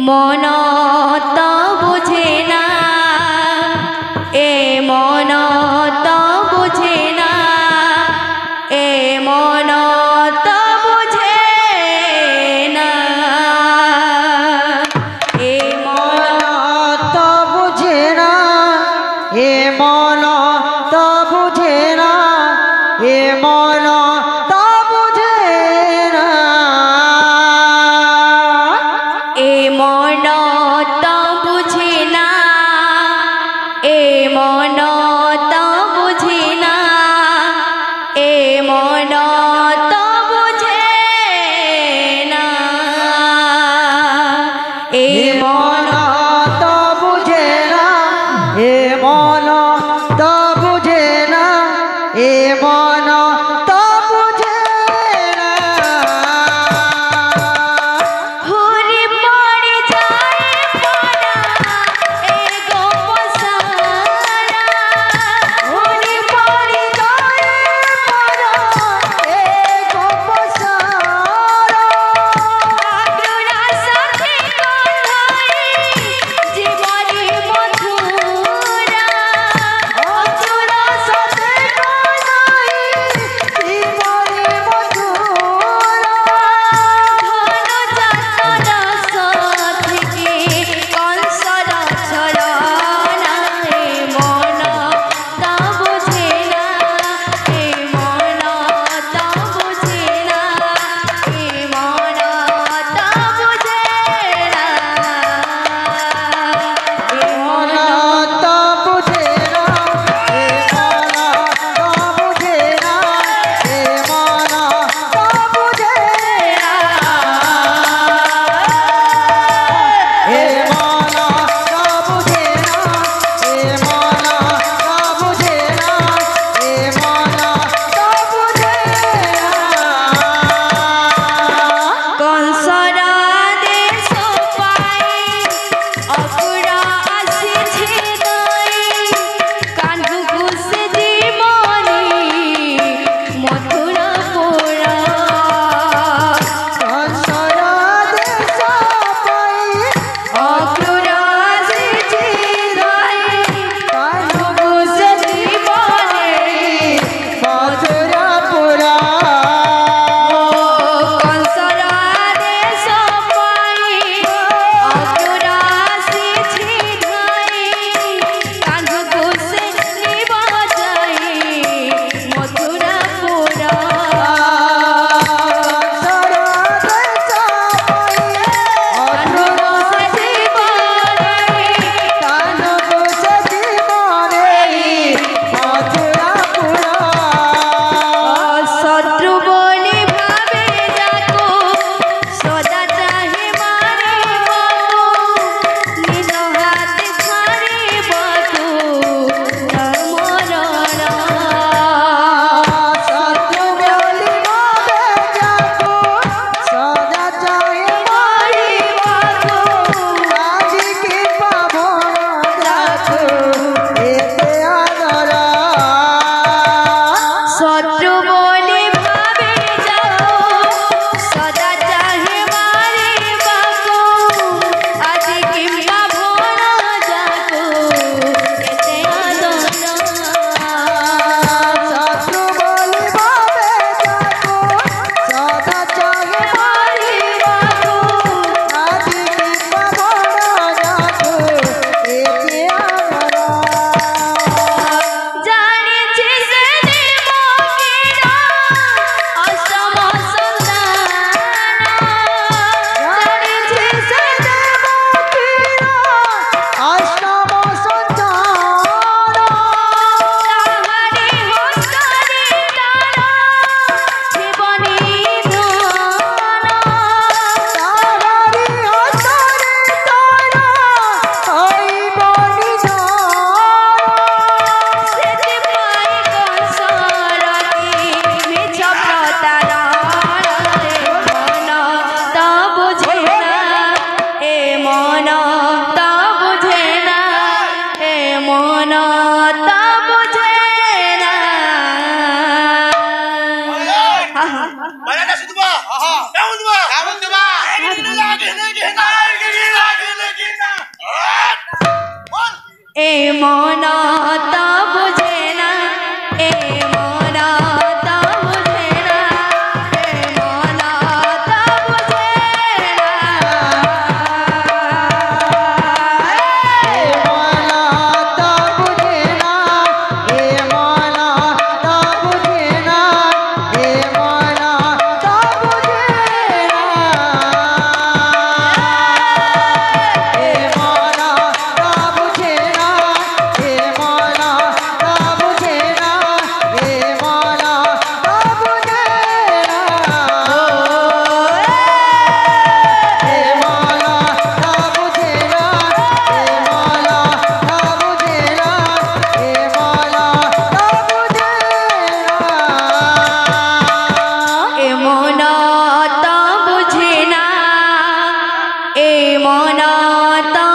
মন তো বুঝে না, এ মন তো বুঝে না, এ মন তো বুঝে না, এ মন তো বুঝে না, এ মন তো বুঝে না, এ মন তো বুঝে না, এ মন এ মন তো বুঝে না এ মন তো বুঝে না এ মন তো বুঝে না এ মন তো বুঝে না এ মন তো বুঝে না এ মন তো বুঝে না এ মন তো বুঝে না এ মন তো বুঝে না এ মন তো বুঝে না এ মন তো বুঝে না এ মন তো বুঝে না এ মন তো বুঝে না এ মন তো বুঝে না এ মন তো